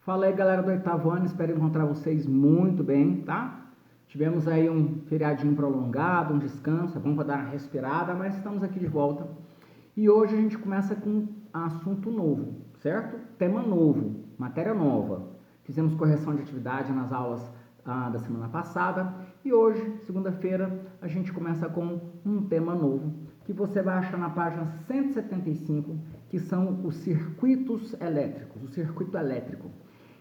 Fala aí, galera do oitavo ano, espero encontrar vocês muito bem, tá? Tivemos aí um feriadinho prolongado, um descanso, é bom para dar uma respirada, mas estamos aqui de volta. E hoje a gente começa com um assunto novo, certo? Tema novo, matéria nova. Fizemos correção de atividade nas aulas da semana passada e hoje, segunda-feira, a gente começa com um tema novo que você vai achar na página 175, que são os circuitos elétricos, o circuito elétrico.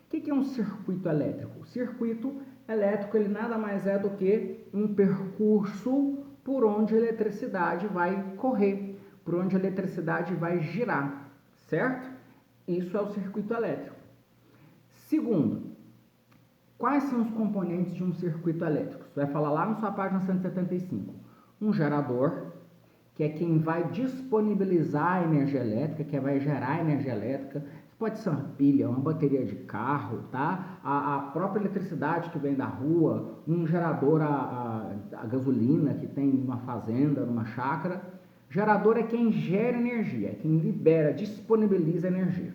O que é um circuito elétrico? O circuito elétrico ele nada mais é do que um percurso por onde a eletricidade vai correr, por onde a eletricidade vai girar, certo? Isso é o circuito elétrico. Segundo, quais são os componentes de um circuito elétrico? Você vai falar lá na sua página 175. Um gerador, que é quem vai disponibilizar a energia elétrica, que vai gerar a energia elétrica. Pode ser uma pilha, uma bateria de carro, tá? A própria eletricidade que vem da rua, um gerador a gasolina que tem numa fazenda, numa chácara. Gerador é quem gera energia, é quem libera, disponibiliza energia.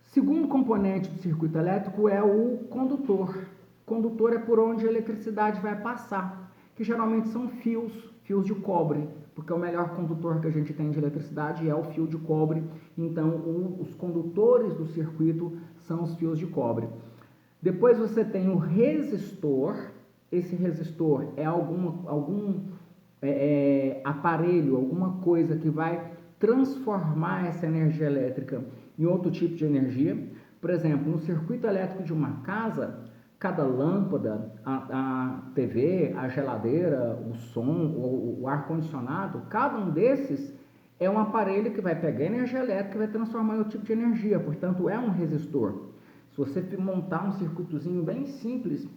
Segundo componente do circuito elétrico é o condutor. Condutor é por onde a eletricidade vai passar, que geralmente são fios de cobre, porque o melhor condutor que a gente tem de eletricidade é o fio de cobre. Então, os condutores do circuito são os fios de cobre. Depois você tem o resistor. Esse resistor é algum aparelho, alguma coisa que vai transformar essa energia elétrica em outro tipo de energia. Por exemplo, no circuito elétrico de uma casa, cada lâmpada, a TV, a geladeira, o som, o ar-condicionado, cada um desses é um aparelho que vai pegar energia elétrica e vai transformar em outro tipo de energia, portanto é um resistor. Se você montar um circuitozinho bem simples,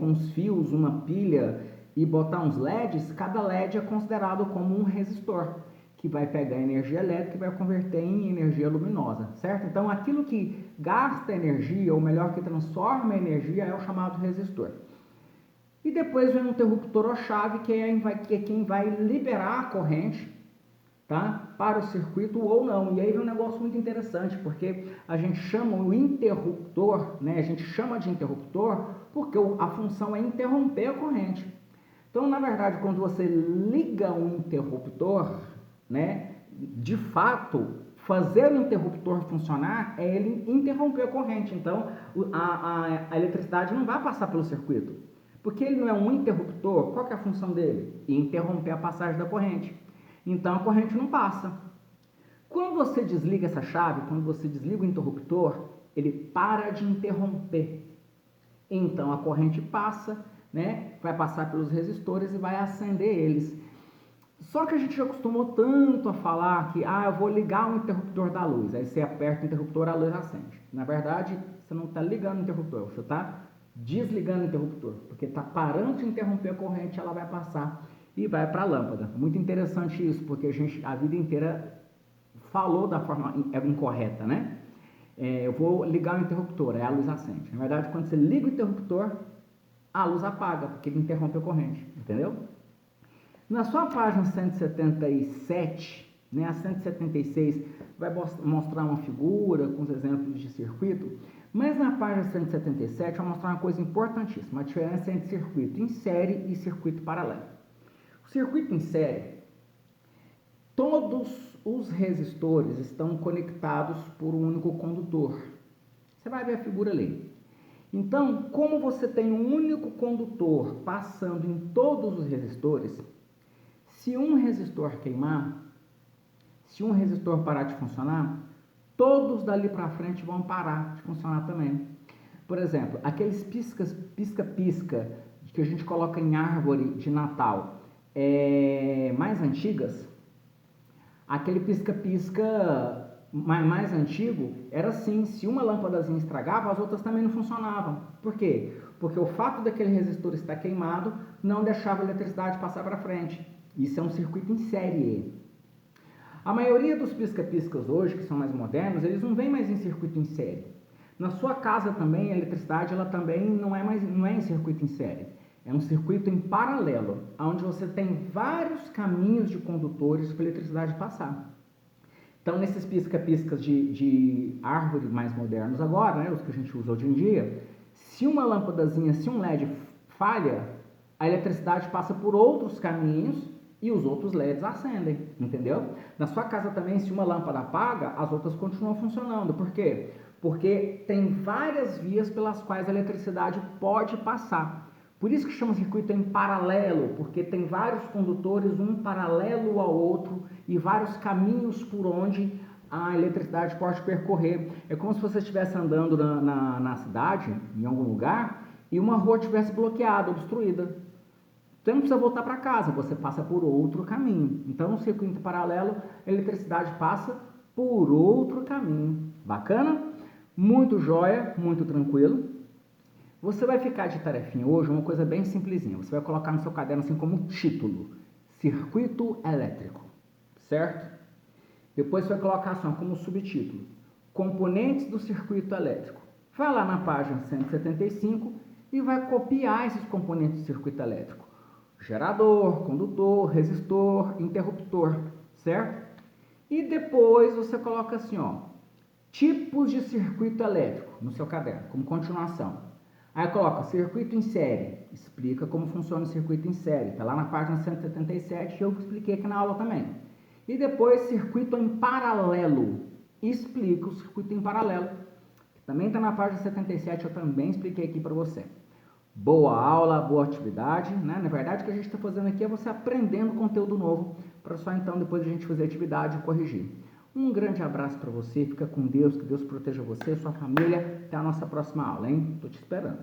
com os fios, uma pilha e botar uns LEDs, cada LED é considerado como um resistor, que vai pegar energia elétrica e vai converter em energia luminosa, certo? Então, aquilo que gasta energia, ou melhor, que transforma energia, é o chamado resistor. E depois vem um interruptor ou chave, que é quem vai liberar a corrente, tá? Para o circuito ou não. E aí vem um negócio muito interessante, porque a gente chama o interruptor, né? A gente chama de interruptor porque a função é interromper a corrente. Então, na verdade, quando você liga um interruptor, né, de fato, fazer o interruptor funcionar é ele interromper a corrente. Então, a eletricidade não vai passar pelo circuito, porque ele não é um interruptor. Qual que é a função dele? Interromper a passagem da corrente. Então, a corrente não passa. Quando você desliga essa chave, quando você desliga o interruptor, ele para de interromper. Então, a corrente passa, né, vai passar pelos resistores e vai acender eles. Só que a gente já acostumou tanto a falar que, eu vou ligar o interruptor da luz. Aí você aperta o interruptor, a luz acende. Na verdade, você não está ligando o interruptor, você está desligando o interruptor, porque está parando de interromper a corrente, ela vai passar e vai para a lâmpada. Muito interessante isso, porque a gente a vida inteira falou da forma incorreta, né? Eu vou ligar o interruptor, aí a luz acende. Na verdade, quando você liga o interruptor, a luz apaga, porque ele interrompe a corrente, entendeu? Na sua página 177, né, a 176 vai mostrar uma figura com os exemplos de circuito, mas na página 177 vai mostrar uma coisa importantíssima, a diferença entre circuito em série e circuito paralelo. O circuito em série, todos os resistores estão conectados por um único condutor. Você vai ver a figura ali. Então, como você tem um único condutor passando em todos os resistores, se um resistor queimar, se um resistor parar de funcionar, todos dali para frente vão parar de funcionar também. Por exemplo, aqueles pisca-pisca que a gente coloca em árvore de Natal, mais antigas, aquele pisca-pisca mais antigo era assim, se uma lâmpadazinha estragava, as outras também não funcionavam. Por quê? Porque o fato daquele resistor estar queimado não deixava a eletricidade passar para frente. Isso é um circuito em série. A maioria dos pisca-piscas hoje, que são mais modernos, eles não vêm mais em circuito em série. Na sua casa também, a eletricidade ela também não é em circuito em série. É um circuito em paralelo, onde você tem vários caminhos de condutores para a eletricidade passar. Então, nesses pisca-piscas de árvore mais modernos agora, né, os que a gente usa hoje em dia, se uma lâmpadazinha, se um LED falha, a eletricidade passa por outros caminhos e os outros LEDs acendem, entendeu? Na sua casa também, se uma lâmpada apaga, as outras continuam funcionando. Por quê? Porque tem várias vias pelas quais a eletricidade pode passar. Por isso que chama circuito em paralelo, porque tem vários condutores, um paralelo ao outro, e vários caminhos por onde a eletricidade pode percorrer. É como se você estivesse andando na cidade, em algum lugar, e uma rua estivesse bloqueada, obstruída. Você não precisa voltar para casa, você passa por outro caminho. Então, no circuito paralelo, a eletricidade passa por outro caminho. Bacana? Muito jóia, muito tranquilo. Você vai ficar de tarefinha hoje uma coisa bem simplesinha. Você vai colocar no seu caderno assim como título: circuito elétrico, certo? Depois você vai colocar assim como subtítulo: componentes do circuito elétrico. Vai lá na página 175 e vai copiar esses componentes do circuito elétrico: gerador, condutor, resistor, interruptor, certo? E depois você coloca assim, ó, tipos de circuito elétrico no seu caderno, como continuação. Aí coloca circuito em série, explica como funciona o circuito em série, tá lá na página 177, eu expliquei aqui na aula também. E depois circuito em paralelo, explica o circuito em paralelo, que também está na página 77, eu também expliquei aqui para você. Boa aula, boa atividade, né? Na verdade, o que a gente está fazendo aqui é você aprendendo conteúdo novo, para só então depois a gente fazer a atividade e corrigir. Um grande abraço para você, fica com Deus, que Deus proteja você e sua família. Até a nossa próxima aula, hein? Tô te esperando.